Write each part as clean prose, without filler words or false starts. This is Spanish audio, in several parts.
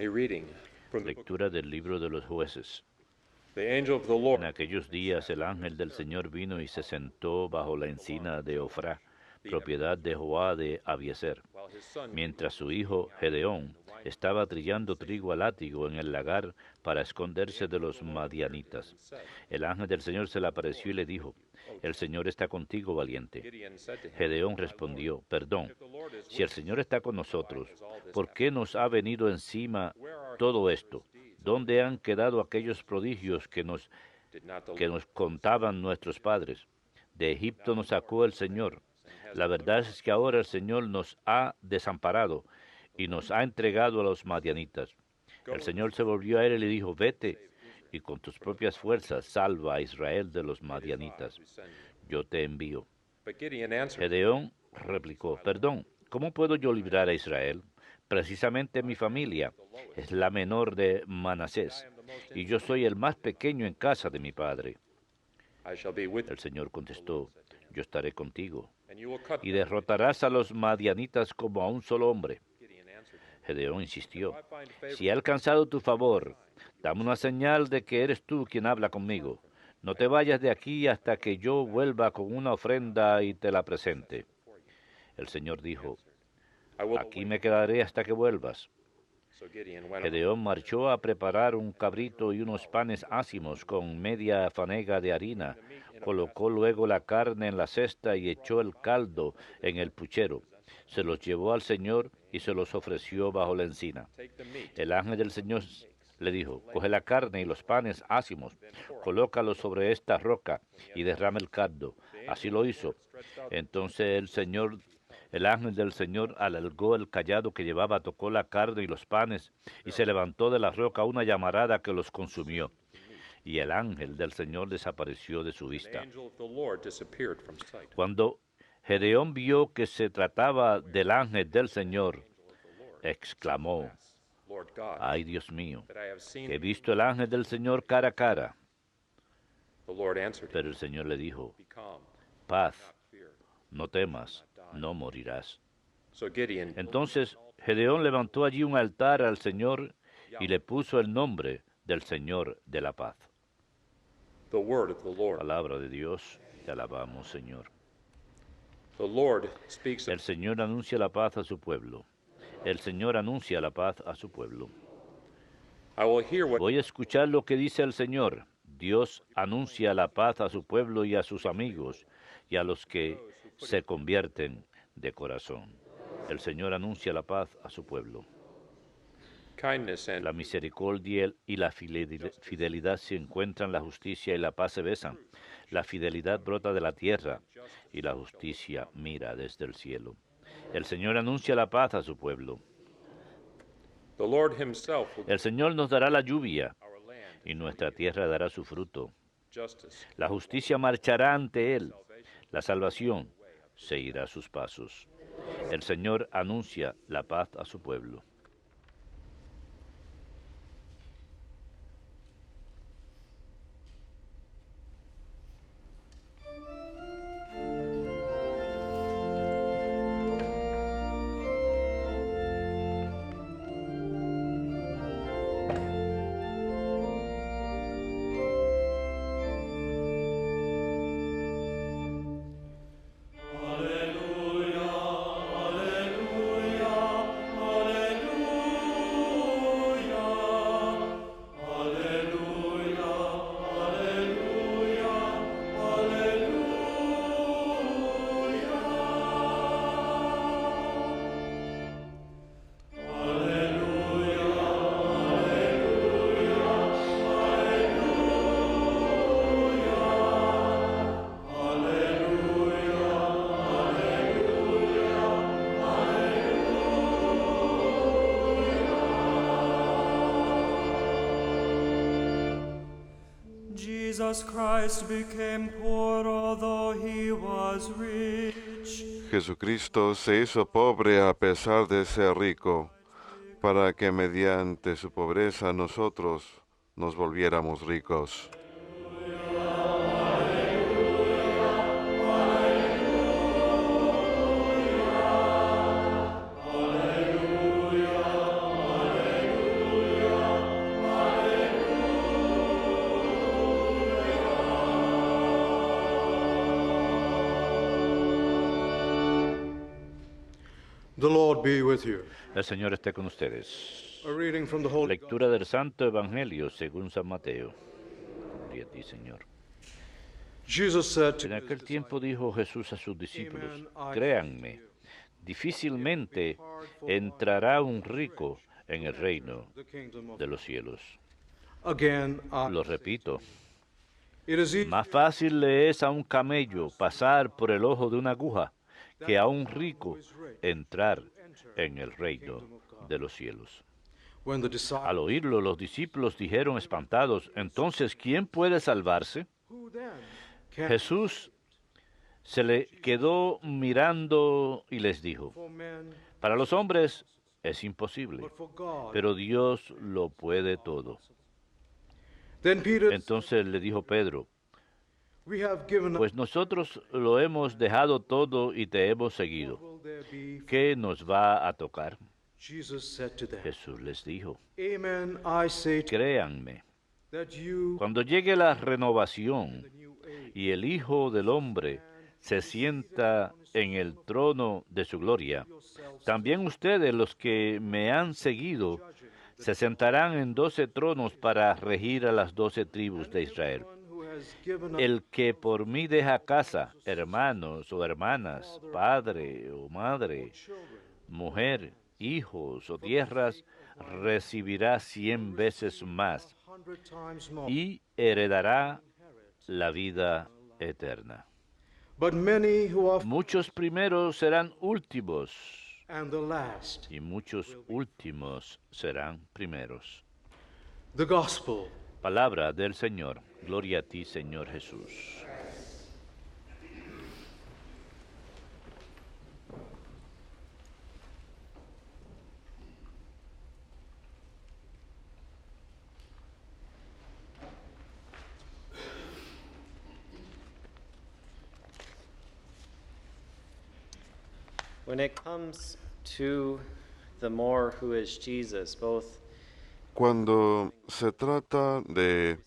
A reading from the book. Lectura del libro de los jueces. The angel of the En Lord aquellos días el ángel del Señor vino y se sentó bajo la encina de Ofrá, propiedad de Joá de Abiezer, while his son mientras su hijo Gedeón estaba trillando trigo al látigo en el lagar para esconderse de los madianitas. El ángel del Señor se le apareció y le dijo: El Señor está contigo, valiente. Gideon said to him, Gedeón respondió: Perdón, If the Lord is si el with us, Señor está con nosotros, why has all this ¿por qué nos ha venido encima todo esto? ¿Dónde han quedado aquellos prodigios did not the que Lord nos contaban nuestros padres? De Egipto nos sacó el Señor. La verdad es que ahora el Señor nos ha desamparado y nos ha entregado a los madianitas. El Señor se volvió a él y le dijo: Vete y con tus propias fuerzas salva a Israel de los madianitas. who send you? Yo te envío. But Gideon answered, Gedeón replicó: Perdón, ¿cómo puedo yo librar a Israel? Precisamente mi familia es la menor de Manasés, y yo soy el más pequeño en casa de mi padre. I shall be with you, El Señor contestó: Yo estaré contigo, and you will cut y them. derrotarás a los madianitas como a un solo hombre. Gideon answered him, Gedeón insistió: If I find favor Si he alcanzado tu favor, dame una señal de que eres tú quien habla conmigo. No te vayas de aquí hasta que yo vuelva con una ofrenda y te la presente. El Señor dijo: I will Aquí me quedaré hasta que vuelvas. So Gideon went Gedeón marchó a preparar un cabrito y unos panes ácimos con media fanega de harina. Colocó luego la carne en la cesta y echó el caldo en el puchero. Se los llevó al Señor y se los ofreció bajo la encina. take the meat, El ángel del Señor le dijo: Coge la carne y los panes ácimos, colócalos sobre esta roca y derrama el caldo. Así lo hizo. Entonces el ángel del Señor alargó el cayado que llevaba, tocó la carne y los panes, y se levantó de la roca una llamarada que los consumió. Y el ángel del Señor desapareció de su the vista. angel of the Lord disappeared from sight. Cuando Gedeón vio que se trataba del ángel del Señor, exclamó: Lord God, ¡Ay, Dios mío! that I have seen He visto el ángel del Señor cara a cara. The Lord answered him, Pero el Señor le dijo: Be calm, Paz, not fear. no temas, no morirás. So Gideon Entonces Gedeón levantó allí un altar al Señor y le puso el nombre del Señor de la paz. the word of the Lord. Palabra de Dios, te alabamos, Señor. The Lord speaks El of Señor anuncia la paz a su pueblo. El Señor anuncia la paz a su pueblo. I will hear what Voy a escuchar lo que dice el Señor. Dios anuncia la paz a su pueblo y a sus amigos y a los que se convierten de corazón. El Señor anuncia la paz a su pueblo. kindness and La misericordia y la fidelidad se encuentran, la justicia y la paz se besan. La fidelidad brota de la tierra y la justicia mira desde el cielo. El Señor anuncia la paz a su pueblo. the Lord himself will El Señor nos dará la lluvia our land y nuestra tierra dará su fruto. justice. La justicia marchará ante él. La salvación seguirá sus pasos. El Señor anuncia la paz a su pueblo. Jesus Christ became poor although he was rich, Jesucristo se hizo pobre a pesar de ser rico, para que mediante su pobreza nosotros nos volviéramos ricos. The Lord be with you. El Señor esté con ustedes. A reading from the Holy Lectura del Santo Evangelio según San Mateo. Gloria a ti, Señor. Jesus said to En his aquel tiempo dijo Jesús a sus discípulos, Amen, I créanme, difícilmente entrará un rico en el reino the kingdom of de los cielos. Again, Lo repito, it is easy más fácil le es a un camello pasar por el ojo de una aguja que a un rico entrar en el reino de los cielos. when the Al disciples, oírlo, los discípulos dijeron espantados, entonces, ¿quién puede salvarse? who then can Jesús se le quedó mirando y les dijo, for men, para los hombres es imposible, but for God? pero Dios lo puede todo. Then Peter, Entonces le dijo Pedro, we have given up. pues nosotros lo hemos dejado todo y te hemos seguido. Will there be? ¿Qué nos va a tocar? Jesus said to them, Jesús les dijo, Amen, I say to you, créanme, that you cuando llegue la renovación the new age y el Hijo del Hombre se sienta en el trono de su gloria, también ustedes, los que me han seguido, se sentarán en 12 tronos para regir a las 12 tribus de Israel. one who has given up El que por mí deja casa, hermanos o hermanas, padre o madre, mujer, hijos o tierras, recibirá 100 veces más 100 times more. y heredará la vida eterna. But many who are Muchos primeros serán últimos and the last. y muchos últimos serán primeros. The gospel. Palabra del Señor. Gloria a ti, Señor Jesús. When it comes to the more who is Jesus, both Cuando se trata de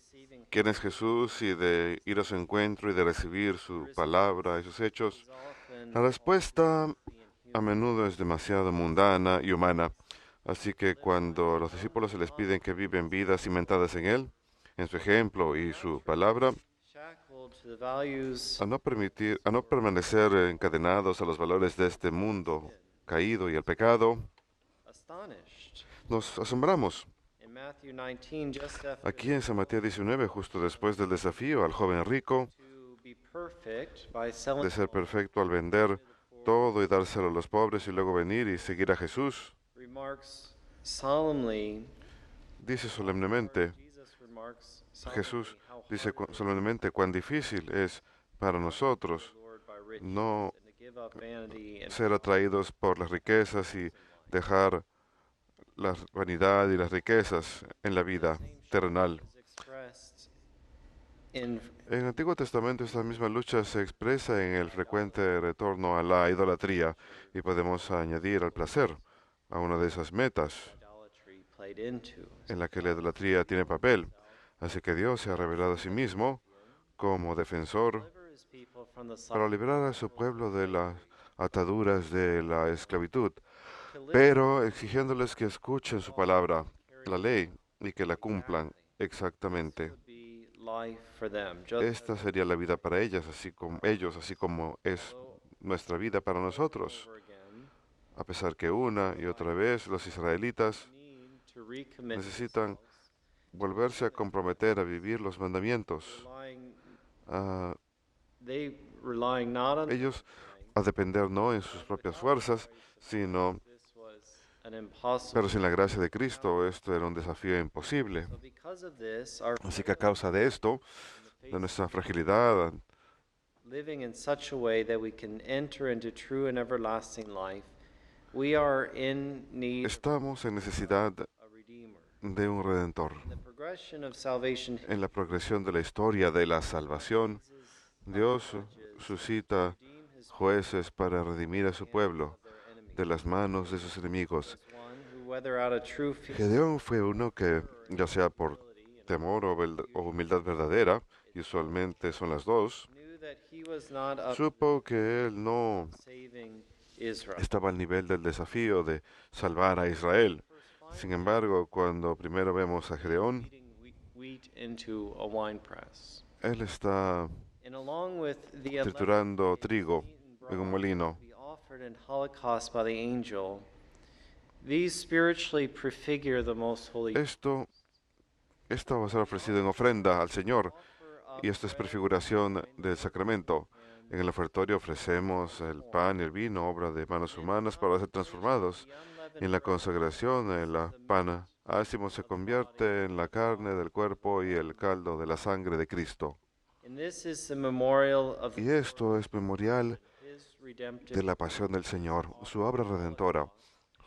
quién es Jesús y de ir a su encuentro y de recibir su palabra y sus hechos, la respuesta a menudo es demasiado mundana y humana. Así que cuando a los discípulos se les piden que viven vidas cimentadas en Él, en su ejemplo y su palabra, shackled to the values a no permanecer encadenados a los valores de este mundo caído y el pecado, astonished. nos asombramos. In Matthew 19, just after Aquí en San Mateo 19, justo después del desafío al joven rico to be perfect by selling de ser perfecto al vender todo y dárselo a los pobres y luego venir y seguir a Jesús, remarks solemnly, dice solemnemente, Jesus remarks Jesús solemnly how dice hard solemnemente cuán difícil es para nosotros Lord by riches no and to give up vanity and ser atraídos por las riquezas y dejar la vanidad y las riquezas en la vida terrenal. is expressed in En el Antiguo Testamento esta misma lucha se expresa en el frecuente retorno a la idolatría y podemos añadir al placer a una de esas metas idolatry played into. en la que la idolatría tiene papel. Así que Dios se ha revelado a sí mismo como defensor Deliver his people from the para liberar a su pueblo de las ataduras de la esclavitud, to live pero exigiéndoles que escuchen su palabra, la ley, y que la cumplan exactamente. would be life for them. Just Esta sería la vida para ellas, así como es nuestra vida para nosotros. over again, A pesar que una y otra vez los israelitas need to recommit necesitan volverse a comprometer a vivir los mandamientos, relying, a relying not on ellos a depender no en sus propias fuerzas, sino, this was an impossible. pero sin la gracia de Cristo, esto era un desafío imposible. So because of this, our Así que a causa de esto, de nuestra fragilidad, living in such a way that we can enter into true and everlasting life, we are in need estamos en necesidad of a redeemer. de un redentor. In the progression of salvation, En la progresión de la historia de la salvación, Dios suscita redeem his jueces para redimir a su pueblo their enemies. de las manos de sus enemigos. One who, whether out of true fear Gedeón fue uno que, ya sea por temor o humildad verdadera, y usualmente son las dos, knew that he was not up supo que él no saving Israel. estaba al nivel del desafío de salvar a Israel. Sin embargo, cuando primero vemos a Gedeón, Beating wheat into a wine press. él está And along with the 11 triturando pigs, trigo meat and en un broth molino. to be offered in holocaust by the angel, these spiritually prefigure the most holy. Esto va a ser ofrecido en ofrenda al Señor, Offer y up esto es bread, prefiguración wine, del sacramento. and En el ofertorio ofrecemos el pan y el vino, obra de manos humanas, para ser transformados. Y en la consagración, el pan ácimo se convierte en la carne del cuerpo y el caldo de la sangre de Cristo. And this is the memorial of Y esto es memorial his redemptive de la pasión del Señor, su obra redentora,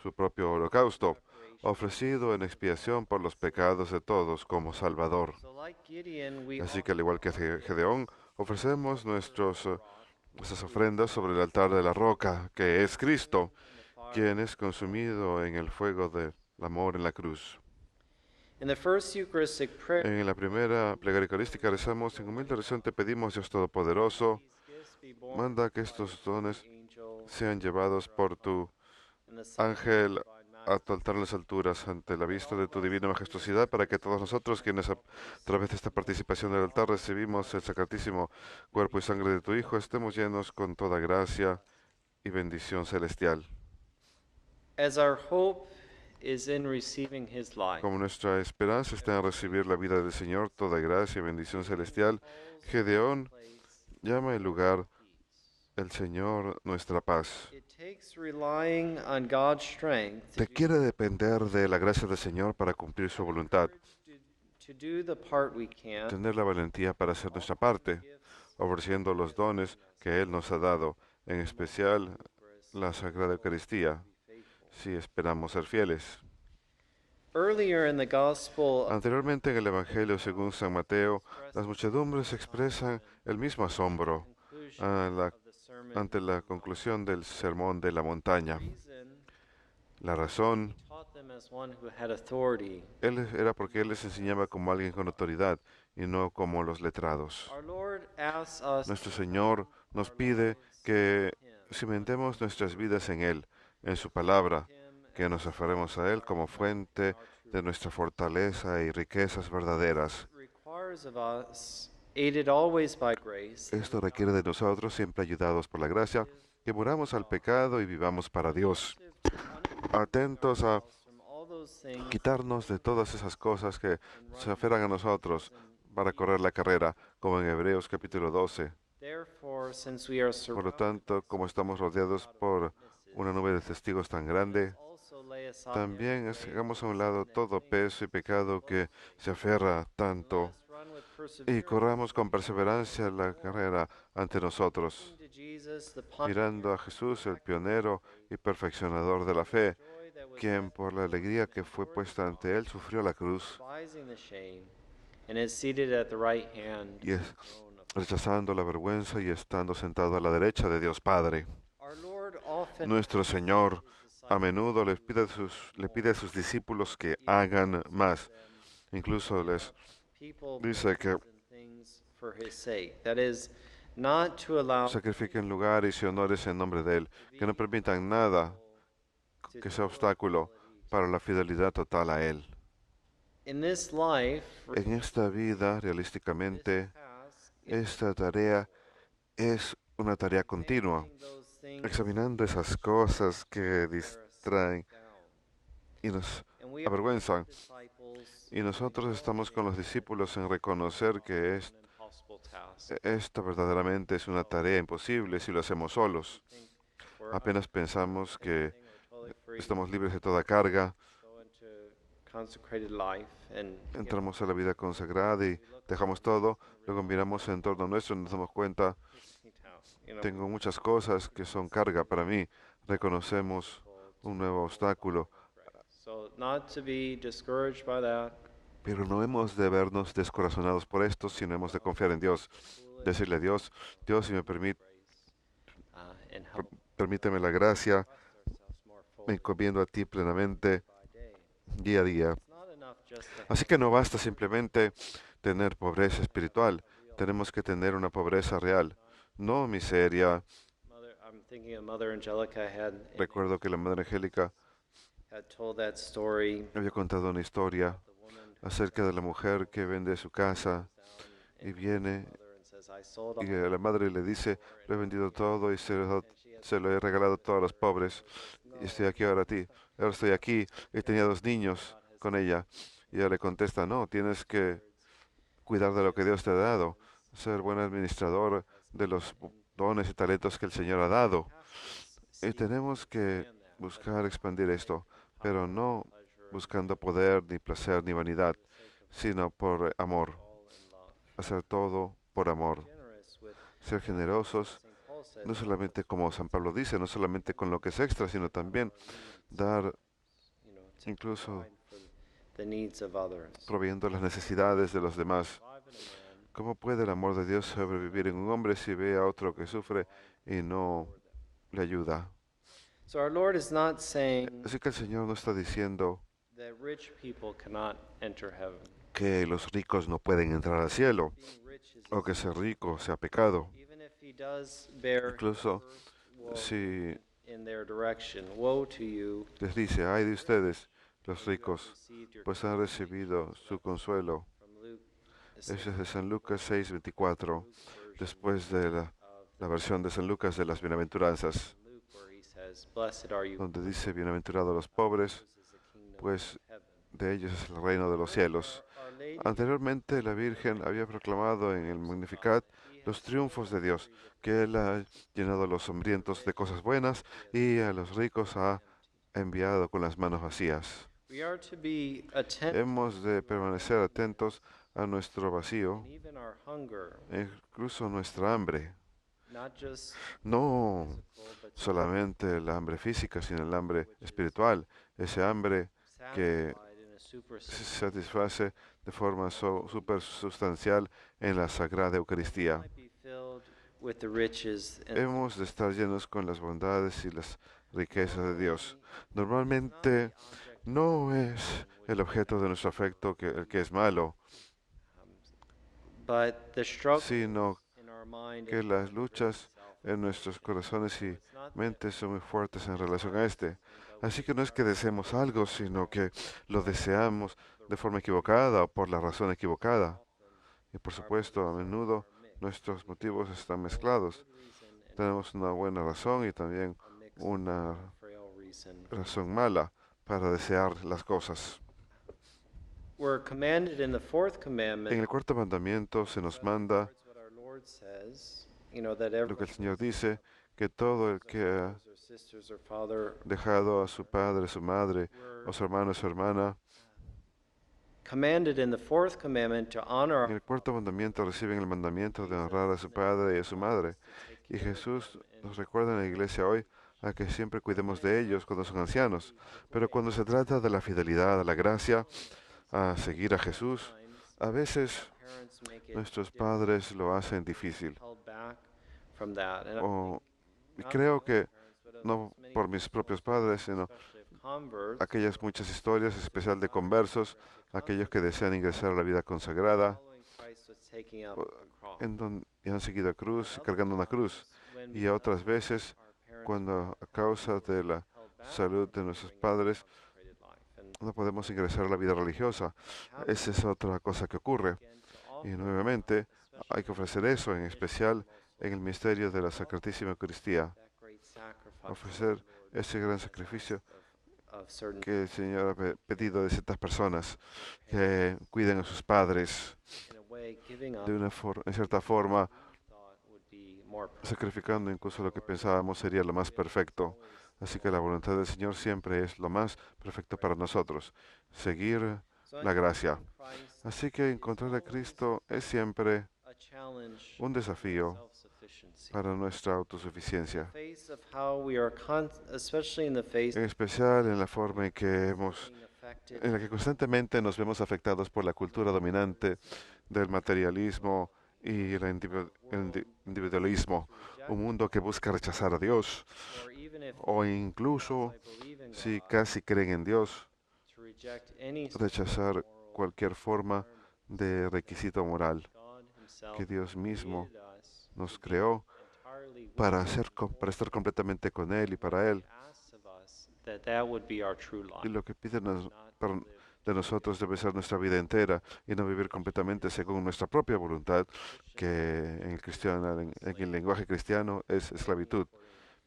su propio holocausto, ofrecido en expiación por los pecados de todos como Salvador. So like Gideon, we Así que al igual que Gedeón, ofrecemos nuestras ofrendas sobre el altar de la roca, que es Cristo, quien es consumido en el fuego del amor en la cruz. in the first Eucharistic prayer, En la primera plegaria eucarística rezamos: en humilde oración te pedimos, Dios Todopoderoso, these gifts be borne manda que estos dones by the angel sean llevados por tu and the Son of ángel divine a tu altar en las alturas, ante la vista de tu divina majestuosidad, para que todos nosotros, quienes a través de esta participación del altar recibimos el sacratísimo cuerpo y sangre de tu Hijo, estemos llenos con toda gracia y bendición celestial. As our hope is in receiving his life, Como nuestra esperanza está en recibir la vida del Señor, toda gracia y bendición celestial, Gedeón llama el lugar el Señor nuestra paz. it takes relying on God's strength to Requiere depender de la gracia del Señor para cumplir su voluntad, do the part we can, tener la valentía para hacer nuestra parte, ofreciendo los dones que Él nos ha dado, en especial la Sagrada Eucaristía, si esperamos ser fieles. Earlier in the Gospel, Anteriormente en el Evangelio según San Mateo, las muchedumbres expresan el mismo asombro ante la conclusión del sermón de la montaña. La razón taught them as one who had authority. era porque Él les enseñaba como alguien con autoridad y no como los letrados. Our Lord asks us Nuestro Señor nos pide que cimentemos nuestras vidas en Él, en su palabra, que nos aferremos a Él como fuente de nuestra fortaleza y riquezas verdaderas. requires of us, aided always by grace, Esto requiere de nosotros, siempre ayudados por la gracia, que muramos al pecado y vivamos para Dios, atentos a from all those things quitarnos de todas esas cosas que se aferran a nosotros para correr la carrera, como en Hebreos capítulo 12. Therefore, since we are Por lo surrounded, tanto, como estamos rodeados por una nube de testigos tan grande, also lay aside también every weight dejamos a un lado todo peso y pecado que se aferra tanto, Let's run with y perseverance, corramos con perseverancia la carrera ante nosotros, to Jesus, the pioneer, mirando a Jesús, el pionero y perfeccionador de la fe, joy that was quien por la alegría que fue puesta ante él sufrió la cruz, despising the shame, and is seated at the right hand y of the throne of rechazando la vergüenza y estando sentado a la derecha de Dios Padre. Our Lord often Nuestro Señor a menudo le pide a sus discípulos que hagan más. Incluso les people dice que places, and things for his sake. That is, not to allow sacrifiquen lugares y honores en nombre de Él, que no permitan nada que sea obstáculo para la fidelidad total a Él. in this life, En esta vida, realísticamente, esta tarea es una tarea continua, those things examinando esas cosas que distraen y nos and we are avergüenzan. disciples Y nosotros estamos con los discípulos en reconocer que an impossible task. esta verdaderamente es una tarea imposible si lo hacemos solos. We're Apenas pensamos que totally free, estamos libres de toda carga, go into consecrated life, and entramos a la vida consagrada y dejamos todo, luego miramos en torno a nuestro y nos damos cuenta, tengo muchas cosas que son carga para mí, reconocemos un nuevo obstáculo, so not to be discouraged by that. pero no hemos de vernos descorazonados por esto, sino hemos de confiar en Dios, decirle a Dios, Dios, si me And help permíteme la gracia, ourselves more me fully encomiendo a ti plenamente by day. día a día. It's not enough just to Así que no basta simplemente tener pobreza espiritual, tenemos que tener una pobreza real, no miseria, Mother, I'm Thinking of Mother Angelica Recuerdo que la Madre Angélica had told that story. había contado una historia The woman acerca de la mujer que vende su casa y viene mother and says, I sold y all a la madre le dice, lo he vendido todo y se lo he regalado a todos los pobres y estoy aquí ahora a ti. Ahora estoy aquí y tenía 2 niños con ella. Y ella le contesta, no, tienes que cuidar de lo que Dios te ha dado, ser buen administrador de los dones y talentos que el Señor ha dado. Y tenemos que buscar expandir esto, pero no buscando poder, ni placer, ni vanidad, sino por amor. Hacer todo por amor. Ser generosos, no solamente como San Pablo dice, no solamente con lo que es extra, sino también dar incluso the needs of others. proveyendo las necesidades de los demás. ¿Cómo puede el amor de Dios sobrevivir en un hombre si ve a otro que sufre y no le ayuda? So our Lord is not saying Así que el Señor no está diciendo that rich people cannot enter heaven. que los ricos no pueden entrar al cielo Being rich is o que ser rico sea pecado. even if he does bear Incluso woe si in their direction, woe to you, les dice, ay de ustedes, los ricos, received your pues han recibido su consuelo. from Luke. Eso es de San Lucas 6:24, después de la versión de San Lucas de las bienaventuranzas, Luke where he says, Blessed are you, donde dice, bienaventurados los pobres, is the kingdom pues of heaven. de ellos es el reino de los cielos. Our Lady Anteriormente la Virgen había proclamado en el Magnificat los triunfos de Dios, que Él ha llenado a los hambrientos de cosas buenas y a los ricos ha enviado con las manos vacías. we are to be attentive Hemos de permanecer atentos a nuestro vacío, and even our hunger, incluso nuestra hambre. not just No physical, but solamente el hambre física, sino el hambre espiritual, ese hambre que satisfied in a se supersubstantial satisface de forma supersustancial en la Sagrada Eucaristía. might be filled with the riches and Hemos de estar llenos con las bondades y las riquezas de Dios. Normalmente no es el objeto de nuestro afecto el que es malo, but the struggle sino in our mind que is las luchas en nuestros corazones y mentes son muy fuertes en relación a este. Así que no es que deseemos algo, sino que lo deseamos de forma equivocada o por la razón equivocada. Y por supuesto, a menudo nuestros motivos están mezclados. Tenemos una buena razón y también una frail reason. razón mala para desear las cosas. We're commanded in the fourth En commandment, el cuarto mandamiento se nos manda what our Lord says, that lo que el Señor dice, que todo el que ha brothers or sisters or father dejado a su padre, su madre, o su hermano, su hermana, commanded in the fourth commandment to honor en el cuarto mandamiento reciben el mandamiento de honrar a su padre y a su madre. Y Jesús nos recuerda en la iglesia hoy a que siempre cuidemos de ellos cuando son ancianos. Pero cuando se trata de la fidelidad, a la gracia, a seguir a Jesús, a veces parents make it nuestros padres lo hacen difícil. held back from that. And Y creo que no por mis propios padres, sino especially of converts aquellas muchas historias, en especial de conversos, aquellos que desean ingresar a la vida consagrada, following Christ was taking up a cross. en donde han seguido a cruz, cargando una cruz. When Y otras veces, our parents cuando a causa de la held back salud de nuestros padres consecrated life. And no podemos ingresar a la vida religiosa. Esa es otra cosa que ocurre. again, to Y offer nuevamente hay que ofrecer eso, en especial en el misterio de la Sacratísima Eucaristía. that great sacrifice Ofrecer ese gran sacrificio of certain que el Señor ha pedido de ciertas personas que cuiden a sus padres in a way giving up de en cierta forma, thought would be more sacrificando incluso lo que pensábamos sería lo más perfecto. Así que la voluntad del Señor siempre es lo más perfecto para nosotros, seguir la gracia. Christ Así que encontrar a Cristo es siempre a challenge un desafío self-sufficiency. para nuestra autosuficiencia, Face of how we are especially in the face en especial en la forma en que being affected en la que constantemente nos vemos afectados por la cultura dominante del materialismo y el individualismo, un mundo que busca rechazar a Dios, or even if o incluso I believe in si God, casi creen en Dios, to reject any rechazar cualquier forma de requisito moral God himself que Dios mismo created us nos creó para estar completamente con Él y para Él. asks of us that would be our true Y life. lo que pide de nosotros debe ser nuestra vida entera y no vivir completamente según nuestra propia voluntad, que en el lenguaje cristiano es esclavitud.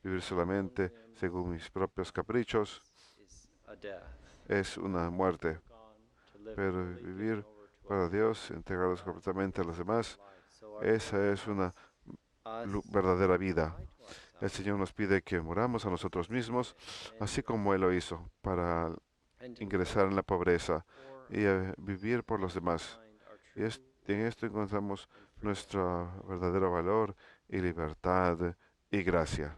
Vivir solamente según mis propios caprichos Is a death. es una muerte, Gone to live pero fully given vivir over to para us. Dios, entregados completamente a los demás, So our esa Lord es una asks us verdadera to vida. die to ourselves El Señor nos pide que moramos a nosotros mismos, así como Él lo hizo, para and to ingresar en la pobreza for y vivir por los demás. find our Y true en esto encontramos and freedom. nuestro verdadero valor y libertad y gracia.